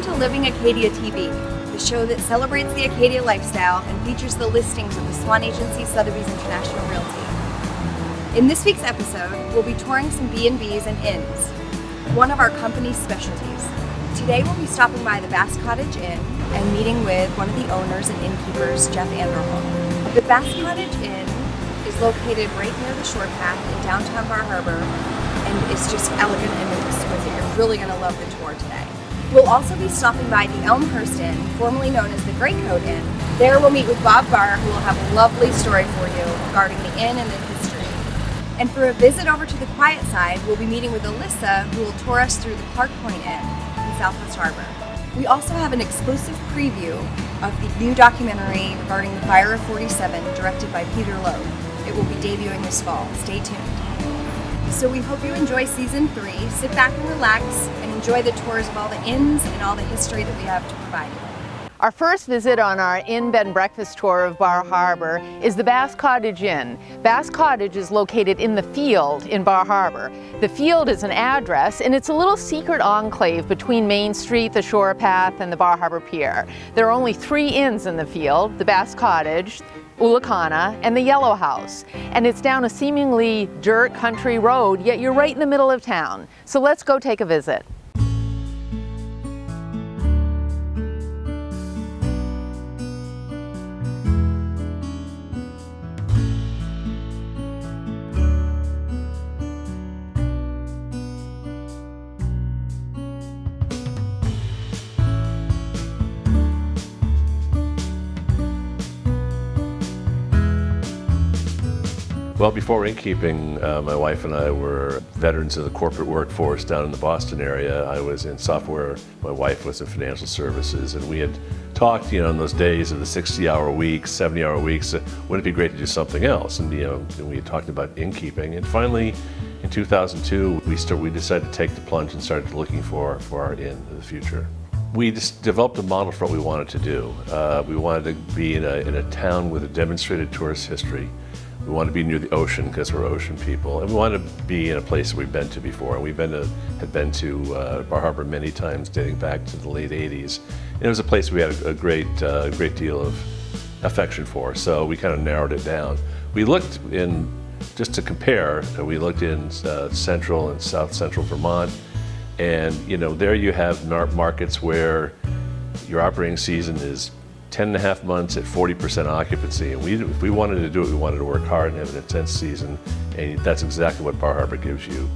to Living Acadia TV, the show that celebrates the Acadia lifestyle and features the listings of the Swan Agency Sotheby's International Realty. In this week's episode, we'll be touring some B&Bs and inns, one of our company's specialties. Today we'll be stopping by the Bass Cottage Inn and meeting with one of the owners and innkeepers, Jeff Anderholm. The Bass Cottage Inn is located right near the shore path in downtown Bar Harbor and is just elegant and exquisite. You're really going to love the tour today. We'll also be stopping by the Elmhurst Inn, formerly known as the Great Coat Inn. There we'll meet with Bob Barr, who will have a lovely story for you regarding the inn and its history. And for a visit over to the quiet side, we'll be meeting with Alyssa, who will tour us through the Clark Point Inn in Southwest Harbor. We also have an exclusive preview of the new documentary regarding the Fire of 47, directed by Peter Loeb. It will be debuting this fall. Stay tuned. So we hope you enjoy Season 3. Sit back and relax and enjoy the tours of all the inns and all the history that we have to provide you. Our first visit on our inn bed and breakfast tour of Bar Harbor is the Bass Cottage Inn. Bass Cottage is located in the Field in Bar Harbor. The Field is an address, and it's a little secret enclave between Main Street, the Shore Path, and the Bar Harbor Pier. There are only 3 inns in the Field: the Bass Cottage, Ulacana, and the Yellow House. And it's down a seemingly dirt country road, yet you're right in the middle of town. So let's go take a visit. Well, before innkeeping, my wife and I were veterans of the corporate workforce down in the Boston area. I was in software, my wife was in financial services, and we had talked, in those days of the 60-hour weeks, 70-hour weeks, wouldn't it be great to do something else? And, we had talked about innkeeping, and finally, in 2002, we decided to take the plunge and started looking for our inn in the future. We just developed a model for what we wanted to do. We wanted to be in a town with a demonstrated tourist history. We wanted to be near the ocean because we're ocean people, and we wanted to be in a place we've been to before. And had been to Bar Harbor many times, dating back to the late '80s. And it was a place we had a great deal of affection for. So we kind of narrowed it down. We looked in, just to compare, we looked in central and south central Vermont, and there you have markets where your operating season is 10.5 months at 40% occupancy, and if we wanted to do it, we wanted to work hard and have an intense season, and that's exactly what Bar Harbor gives you.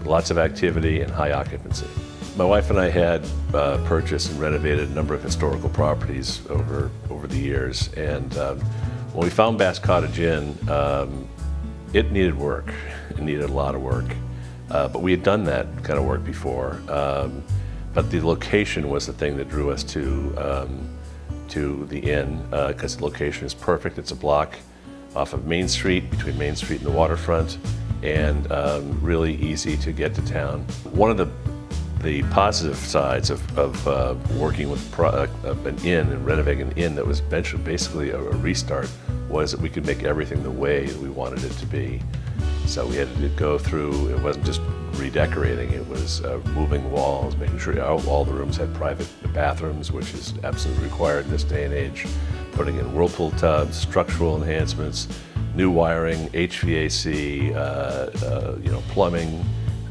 Lots of activity and high occupancy. My wife and I had purchased and renovated a number of historical properties over the years, and when we found Bass Cottage Inn, it needed work. It needed a lot of work, but we had done that kind of work before, but the location was the thing that drew us to the inn, because the location is perfect. It's a block off of Main Street, between Main Street and the waterfront, and really easy to get to town. One of the positive sides of working with an inn and renovating an inn that was basically a restart was that we could make everything the way that we wanted it to be. So we had to go through, it wasn't just redecorating, it was moving walls, making sure all the rooms had private bathrooms, which is absolutely required in this day and age, putting in whirlpool tubs, structural enhancements, new wiring, HVAC, plumbing.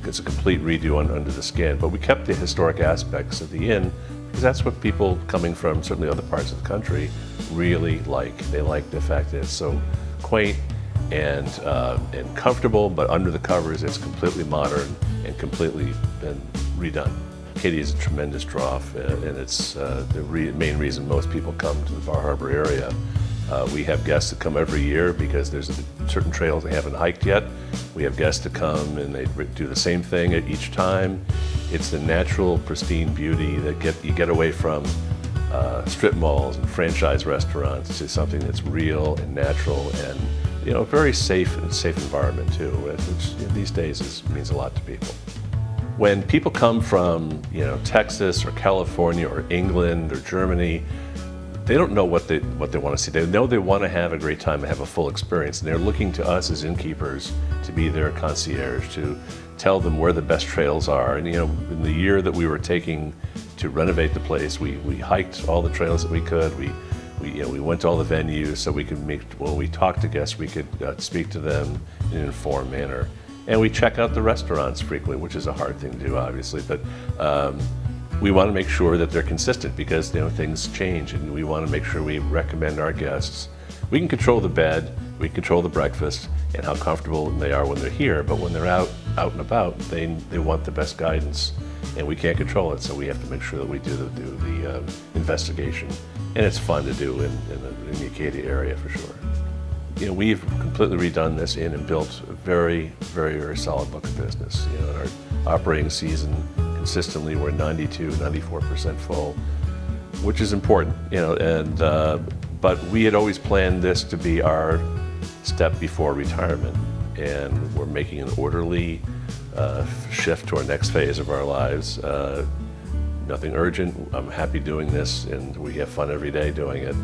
It's a complete redo under the skin, but we kept the historic aspects of the inn because that's what people coming from certainly other parts of the country really like. They like the fact that it's so quaint and comfortable, but under the covers it's completely modern and completely been redone. Acadia is a tremendous draw, and it's the main reason most people come to the Bar Harbor area. We have guests that come every year because there's certain trails they haven't hiked yet. We have guests that come and they do the same thing at each time. It's the natural, pristine beauty that you get away from strip malls and franchise restaurants to something that's real and natural and very safe environment too, which these days means a lot to people. When people come from Texas or California or England or Germany, they don't know what they want to see. They know they want to have a great time and have a full experience, and they're looking to us as innkeepers to be their concierge, to tell them where the best trails are. And in the year that we were taking to renovate the place. We hiked all the trails that we could. We went to all the venues so we could when we talked to guests, we could speak to them in an informed manner. And we check out the restaurants frequently, which is a hard thing to do, obviously, but we want to make sure that they're consistent because things change, and we want to make sure we recommend our guests. We can control the bed, we can control the breakfast, and how comfortable they are when they're here, but when they're out and about, they want the best guidance, and we can't control it, so we have to make sure that we do the investigation. And it's fun to do in the Acadia area for sure. We've completely redone this Inn and built a very, very, very solid book of business. In our operating season, consistently we're 94% full, which is important, but we had always planned this to be our step before retirement, and we're making an orderly shift to our next phase of our lives. Nothing urgent. I'm happy doing this, and we have fun every day doing it.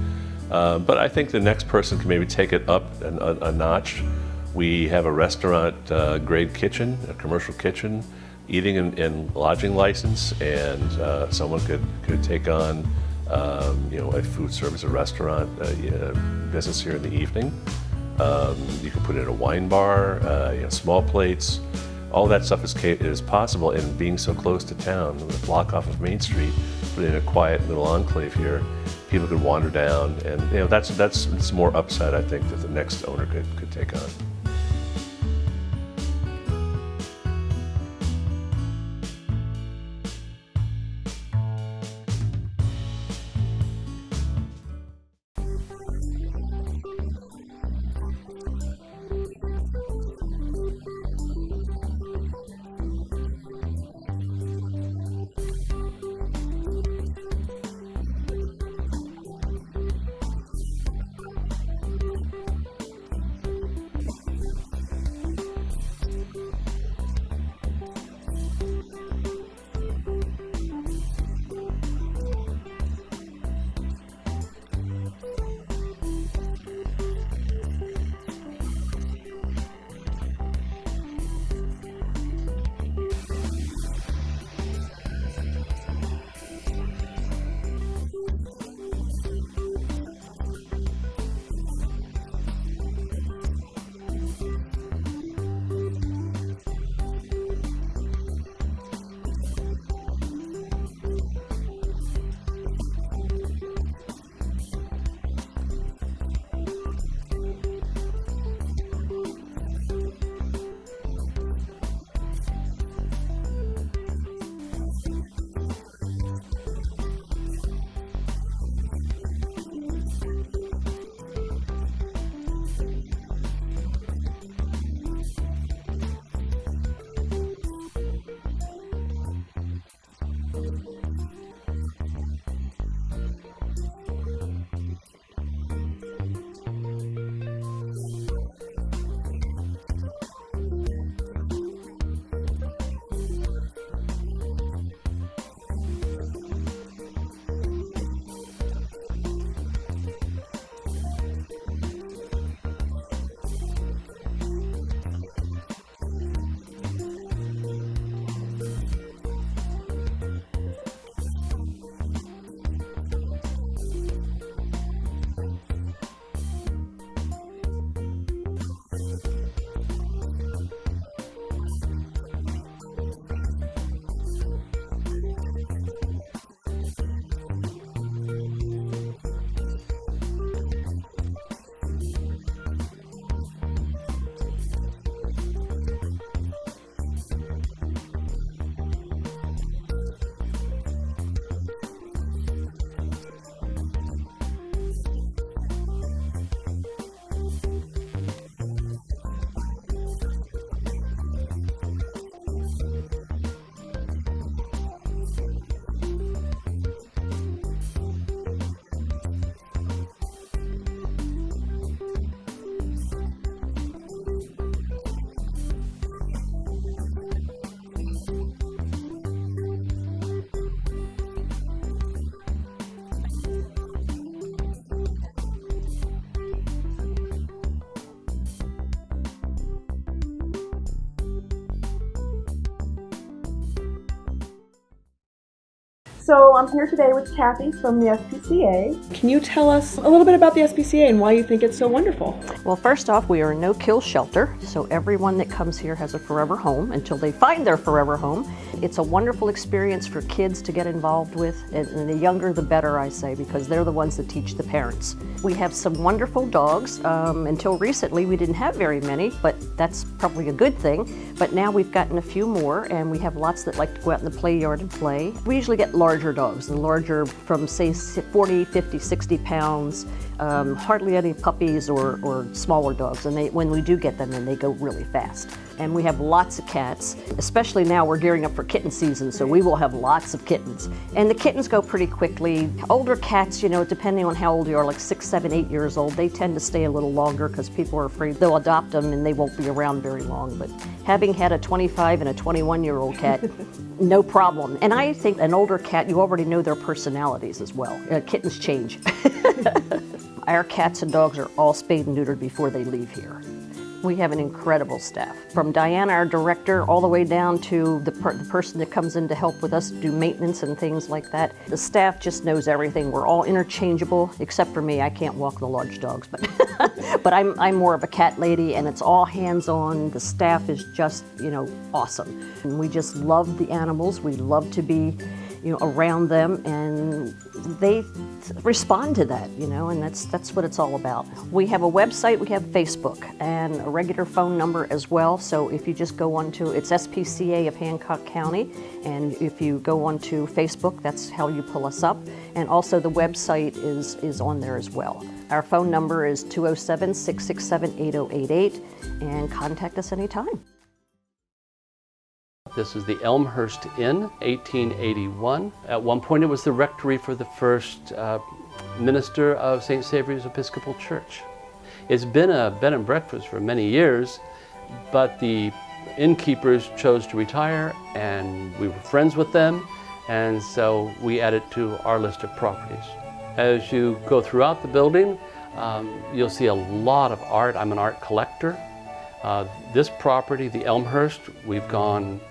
But I think the next person can maybe take it up a notch. We have a restaurant grade kitchen, a commercial kitchen, eating and lodging license, and someone could take on a food service, a restaurant business here in the evening. You can put in a wine bar, small plates. All that stuff is possible, and being so close to town, with a block off of Main Street, but in a quiet little enclave here, people could wander down, and that's more upside, I think, that the next owner could take on. So I'm here today with Kathy from the SPCA. Can you tell us a little bit about the SPCA and why you think it's so wonderful? Well, first off, we are a no-kill shelter, so everyone that comes here has a forever home until they find their forever home. It's a wonderful experience for kids to get involved with, and the younger the better, I say, because they're the ones that teach the parents. We have some wonderful dogs. Until recently, we didn't have very many, but that's probably a good thing. But now we've gotten a few more, and we have lots that like to go out in the play yard and play. We usually get larger dogs, the larger from say 40, 50, 60 pounds. Hardly any puppies or smaller dogs, and when we do get them, then they go really fast. And we have lots of cats, especially now we're gearing up for kitten season, so we will have lots of kittens. And the kittens go pretty quickly. Older cats, you know, depending on how old you are, like 6, 7, 8 years old, they tend to stay a little longer because people are afraid they'll adopt them and they won't be around very long. But having had a 25 and a 21-year-old cat, no problem. And I think an older cat, you already know their personalities as well. Kittens change. Our cats and dogs are all spayed and neutered before they leave here. We have an incredible staff. From Diana, our director, all the way down to the person that comes in to help with us do maintenance and things like that. The staff just knows everything. We're all interchangeable, except for me. I can't walk the large dogs, but I'm more of a cat lady, and it's all hands-on. The staff is just, you know, awesome. And we just love the animals. We love to be, you know, around them, and they respond to that, you know, and that's what it's all about. We have a website, we have Facebook, and a regular phone number as well. So if you just go onto, it's SPCA of Hancock County, and if you go onto Facebook, that's how you pull us up. And also the website is on there as well. Our phone number is 207-667-8088, and contact us anytime. This is the Elmhurst Inn, 1881. At one point it was the rectory for the first minister of St. Saviour's Episcopal Church. It's been a bed and breakfast for many years, but the innkeepers chose to retire and we were friends with them, and so we added to our list of properties. As you go throughout the building, you'll see a lot of art. I'm an art collector. This property, the Elmhurst, we've gone,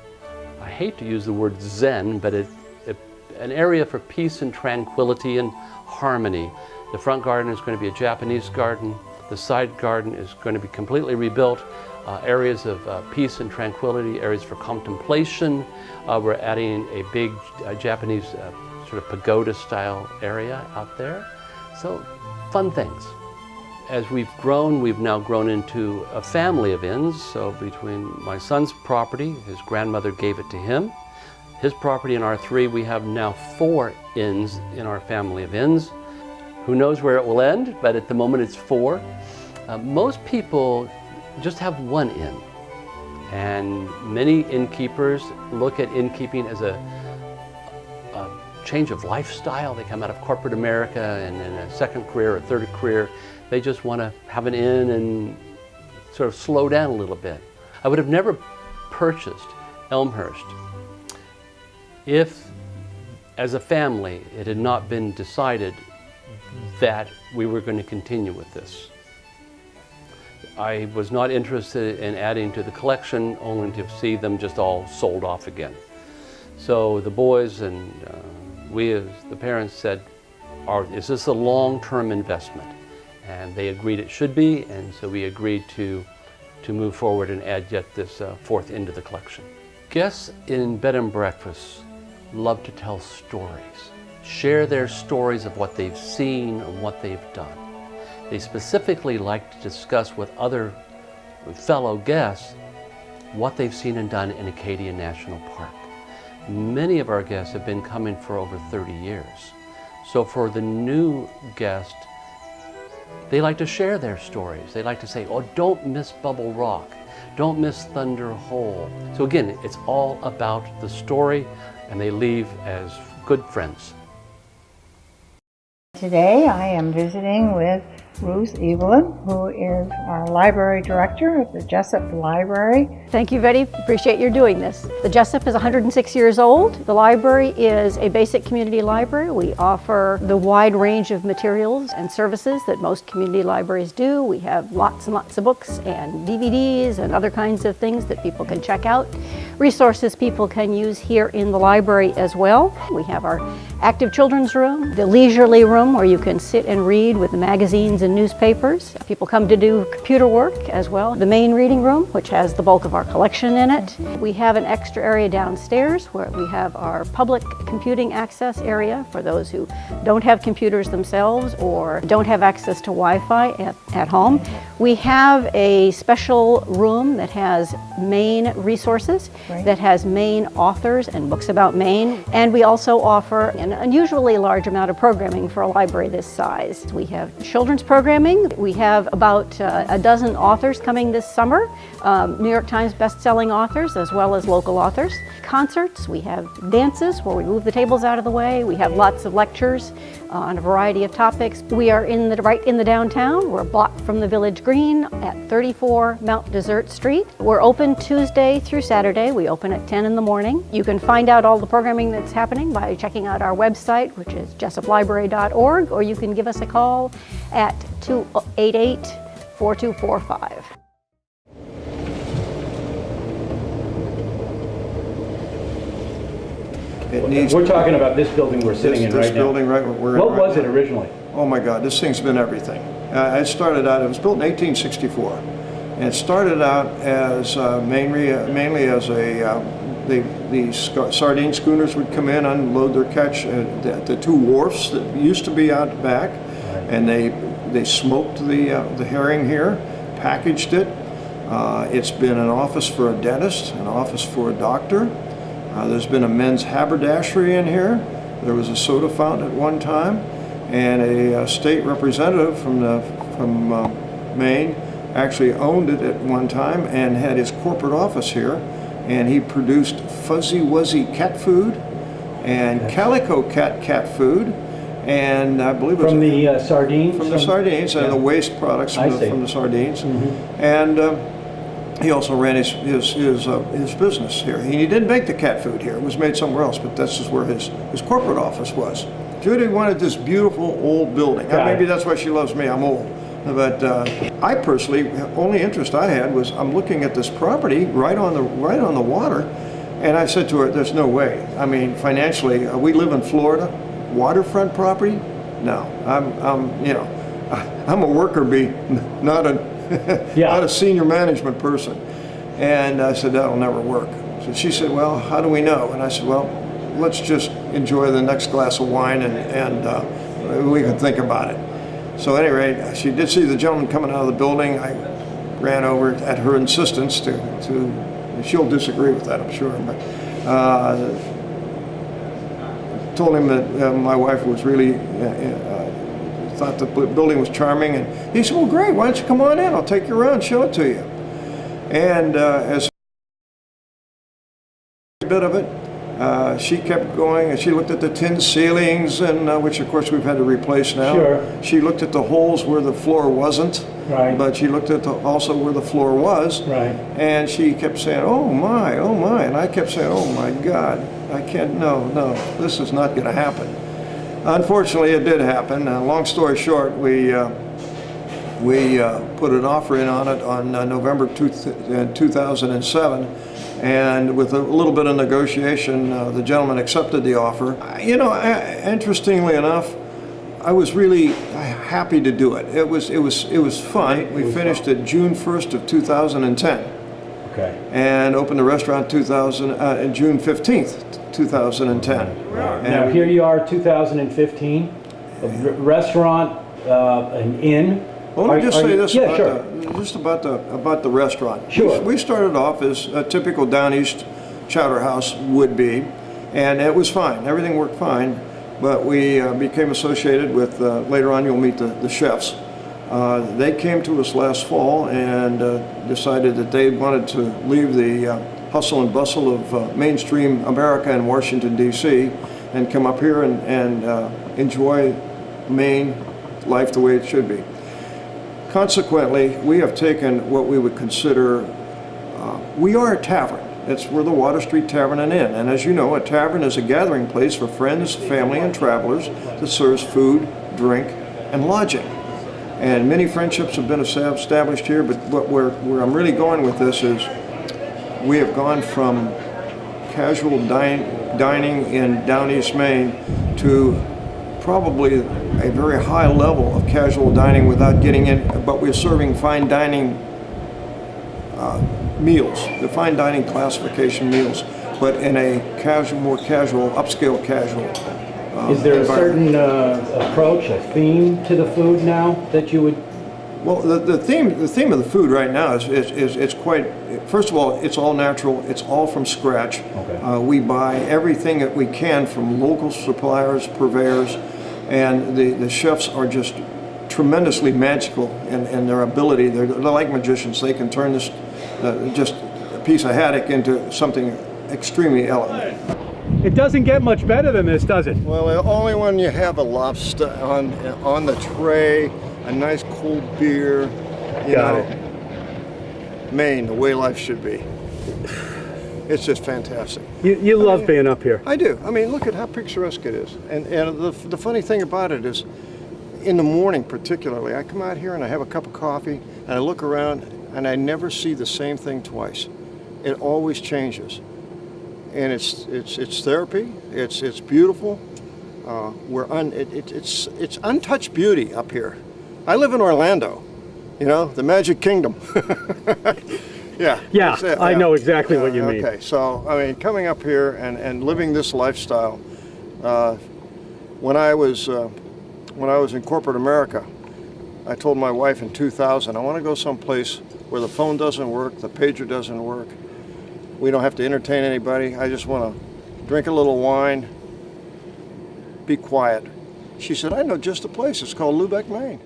I hate to use the word zen, but an area for peace and tranquility and harmony. The front garden is going to be a Japanese garden. The side garden is going to be completely rebuilt. Areas of peace and tranquility, areas for contemplation. We're adding a big Japanese sort of pagoda-style area out there. So, fun things. As we've grown, we've now grown into a family of inns. So between my son's property, his grandmother gave it to him, his property and our 3, we have now 4 inns in our family of inns. Who knows where it will end, but at the moment it's 4. Most people just have 1 inn. And many innkeepers look at innkeeping as a change of lifestyle. They come out of corporate America and in a second career or third career. They just want to have an inn and sort of slow down a little bit. I would have never purchased Elmhurst if, as a family, it had not been decided that we were going to continue with this. I was not interested in adding to the collection, only to see them just all sold off again. So the boys and we as the parents said, is this a long-term investment? And they agreed it should be, and so we agreed to move forward and add yet this 4th into the collection. Guests in bed and breakfasts love to tell stories, share their stories of what they've seen and what they've done. They specifically like to discuss with other fellow guests what they've seen and done in Acadia National Park. Many of our guests have been coming for over 30 years. So for the new guest, they like to share their stories. They like to say, oh, don't miss Bubble Rock. Don't miss Thunder Hole. So again, it's all about the story, and they leave as good friends. Today I am visiting with Ruth Evelyn, who is our library director at the Jessup Library. Thank you, Betty. Appreciate your doing this. The Jessup is 106 years old. The library is a basic community library. We offer the wide range of materials and services that most community libraries do. We have lots and lots of books and DVDs and other kinds of things that people can check out. resources people can use here in the library as well. We have our active children's room, the leisurely room where you can sit and read with the magazines and newspapers. People come to do computer work as well. The main reading room, which has the bulk of our collection in it. We have an extra area downstairs where we have our public computing access area for those who don't have computers themselves or don't have access to Wi-Fi at home. We have a special room that has Maine resources, that has Maine authors and books about Maine, and we also offer an unusually large amount of programming for a library this size. We have children's programming. We have about a dozen authors coming this summer, New York Times best-selling authors as well as local authors. Concerts, we have dances where we move the tables out of the way. We have lots of lectures on a variety of topics. We are right in the downtown. We're a block from the Village Green at 34 Mount Desert Street. We're open Tuesday through Saturday. We open at 10 in the morning. You can find out all the programming that's happening by checking out our website, which is jessuplibrary.org, or you can give us a call at 288-4245. We're talking about this building we're sitting in right now. This building right where we're in What was right it now. originally? Oh my God, this thing's been everything. It started out, it was built in 1864. And it started out as mainly as the sardine schooners would come in, unload their catch at the two wharfs that used to be out back. And they smoked the herring here, packaged it. It's been an office for a dentist, an office for a doctor. There's been a men's haberdashery in here. There was a soda fountain at one time, and a state representative from Maine actually owned it at one time and had his corporate office here. And he produced Fuzzy Wuzzy cat food and Calico cat food, and I believe it was From the sardines? From the sardines and the waste products from the sardines, and. He also ran his business here. He didn't make the cat food here. It was made somewhere else, but this is where his corporate office was. Judy wanted this beautiful old building. Maybe that's why she loves me. I'm old. But I personally, the only interest I had was I'm looking at this property right on the water, and I said to her, "There's no way. I mean, financially, we live in Florida, waterfront property. No, I'm a worker bee, not a." Not a senior management person. And I said, that'll never work. So she said, well, how do we know? And I said, well, let's just enjoy the next glass of wine and we can think about it. So at any rate, she did see the gentleman coming out of the building. I ran over at her insistence to she'll disagree with that, I'm sure, but told him that my wife was really thought the building was charming, and he said, well, great, why don't you come on in, I'll take you around, show it to you. And as a bit of it, she kept going, and she looked at the tin ceilings, and which of course we've had to replace now. Sure. She looked at the holes where the floor wasn't, but she looked at also where the floor was, and she kept saying, oh my, and I kept saying, oh my God, I can't, no, this is not going to happen. Unfortunately, it did happen. Long story short, we put an offer in on it on November 2007, and with a little bit of negotiation, the gentleman accepted the offer. Interestingly enough, I was really happy to do it. It was fun. We finished it June 1st of 2010. Okay. And opened the restaurant June 15th, 2010. Now here you are, 2015, a restaurant, an inn. Well, let me just say this about the restaurant. Sure. We started off as a typical Down East chowder house would be, and it was fine. Everything worked fine, but we became associated with, later on you'll meet the chefs. They came to us last fall and decided that they wanted to leave the hustle and bustle of mainstream America and Washington, D.C. and come up here and enjoy Maine life the way it should be. Consequently, we have taken what we would consider, we are a tavern. We're the Water Street Tavern and Inn. And as you know, a tavern is a gathering place for friends, family, and travelers that serves food, drink, and lodging. And many friendships have been established here, but where I'm really going with this is we have gone from casual dining in down East Maine to probably a very high level of casual dining without getting in, but we're serving fine dining meals, the fine dining classification meals, but in a casual, more casual, upscale casual Is there a certain approach, a theme to the food now that you would? Well, the theme of the food right now is quite. First of all, it's all natural. It's all from scratch. Okay. We buy everything that we can from local suppliers, purveyors, and the chefs are just tremendously magical in their ability. They're like magicians. They can turn this just a piece of haddock into something extremely elegant. It doesn't get much better than this, does it? Well, only when you have a lobster on the tray, a nice cold beer, you Got know, it. Maine, the way life should be. It's just fantastic. You love being up here. I do. I mean, look at how picturesque it is. And the funny thing about it is, in the morning particularly, I come out here and I have a cup of coffee and I look around and I never see the same thing twice. It always changes. And it's therapy. It's beautiful. It's untouched beauty up here. I live in Orlando, you know, the Magic Kingdom. Yeah, I know exactly what you mean. Okay, so I mean, coming up here and living this lifestyle. When I was in corporate America, I told my wife in 2000, I want to go someplace where the phone doesn't work, the pager doesn't work. We don't have to entertain anybody. I just want to drink a little wine, be quiet. She said, I know just a place. It's called Lubec, Maine.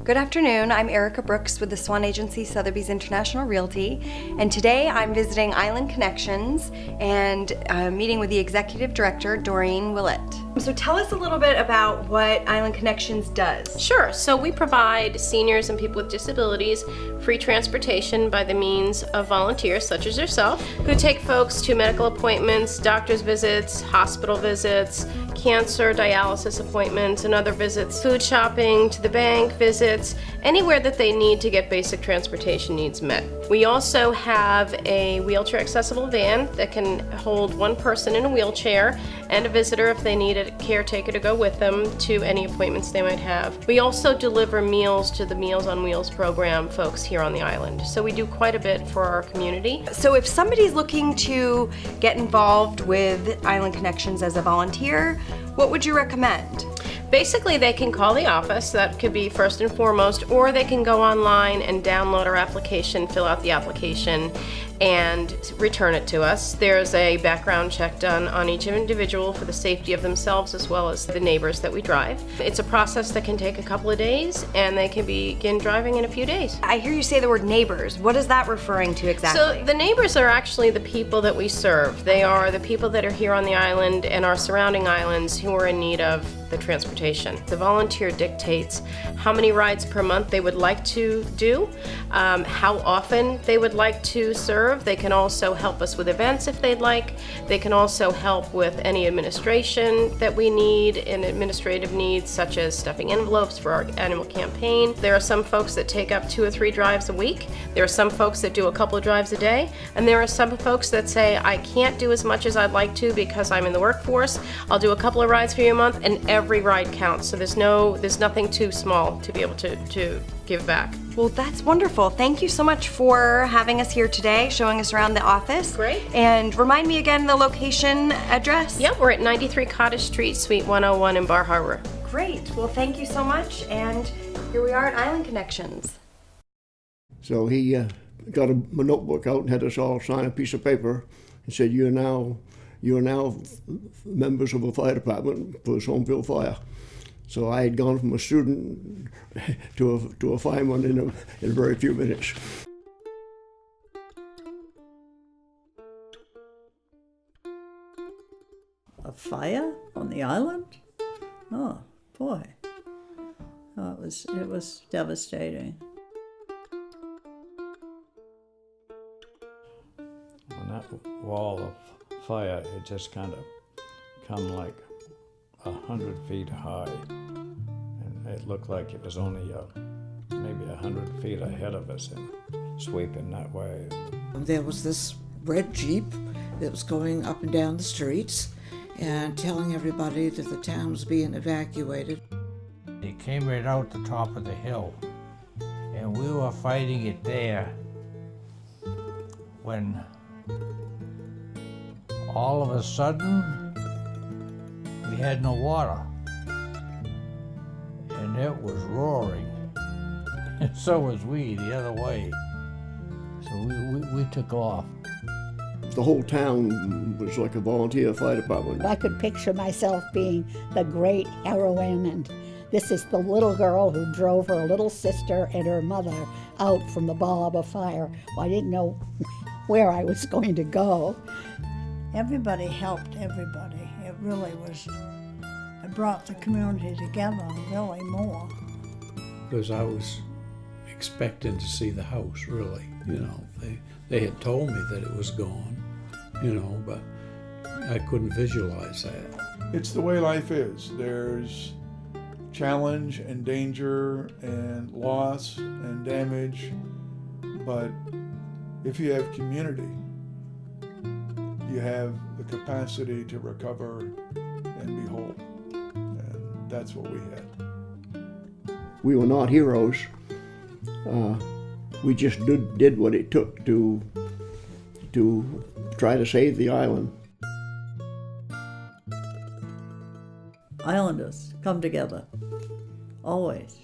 Good afternoon, I'm Erica Brooks with the Swan Agency Sotheby's International Realty, and today I'm visiting Island Connections and meeting with the Executive Director, Doreen Willett. So tell us a little bit about what Island Connections does. Sure, so we provide seniors and people with disabilities free transportation by the means of volunteers such as yourself, who take folks to medical appointments, doctor's visits, hospital visits, cancer, dialysis appointments, and other visits, food shopping, to the bank visits, anywhere that they need to get basic transportation needs met. We also have a wheelchair accessible van that can hold one person in a wheelchair and a visitor if they need a caretaker to go with them to any appointments they might have. We also deliver meals to the Meals on Wheels program folks here on the island. So we do quite a bit for our community. So if somebody's looking to get involved with Island Connections as a volunteer, what would you recommend? Basically, they can call the office, that could be first and foremost, or they can go online and download our application, fill out the application, and return it to us. There's a background check done on each individual for the safety of themselves as well as the neighbors that we drive. It's a process that can take a couple of days, and they can begin driving in a few days. I hear you say the word neighbors. What is that referring to exactly? So the neighbors are actually the people that we serve. They are the people that are here on the island and our surrounding islands who are in need of the transportation. The volunteer dictates how many rides per month they would like to do, how often they would like to serve, serve. They can also help us with events if they'd like. They can also help with any administration that we need and administrative needs, such as stuffing envelopes for our annual campaign. There are some folks that take up 2 or 3 drives a week. There are some folks that do a couple of drives a day. And there are some folks that say, I can't do as much as I'd like to because I'm in the workforce. I'll do a couple of rides for you a month, and every ride counts. So there's nothing too small to be able to give back. Well, that's wonderful. Thank you so much for having us here today, showing us around the office. Great. And remind me again the location address. Yep, we're at 93 Cottage Street, Suite 101 in Bar Harbor. Great. Well, thank you so much. And here we are at Island Connections. So he got a notebook out and had us all sign a piece of paper and said, "You are now members of a fire department for the Somerville Fire." So I had gone from a student to a fireman in a very few minutes. A fire on the island? Oh boy, oh, it was devastating. When that wall of fire had just kind of come like 100 feet high, and it looked like it was only maybe 100 feet ahead of us and sweeping that way. There was this red Jeep that was going up and down the streets and telling everybody that the town was being evacuated. It came right out the top of the hill, and we were fighting it there when all of a sudden we had no water, and it was roaring, and so was we the other way. So we took off. The whole town was like a volunteer fire department. I could picture myself being the great heroine, and this is the little girl who drove her little sister and her mother out from the ball of fire. Well, I didn't know where I was going to go. Everybody helped everybody. It really was, it brought the community together really more. Because I was expecting to see the house, really, you know. They had told me that it was gone, you know, but I couldn't visualize that. It's the way life is. There's challenge and danger and loss and damage, but if you have community, you have the capacity to recover and be whole, and that's what we had. We were not heroes. We just did what it took to try to save the island. Islanders come together, always.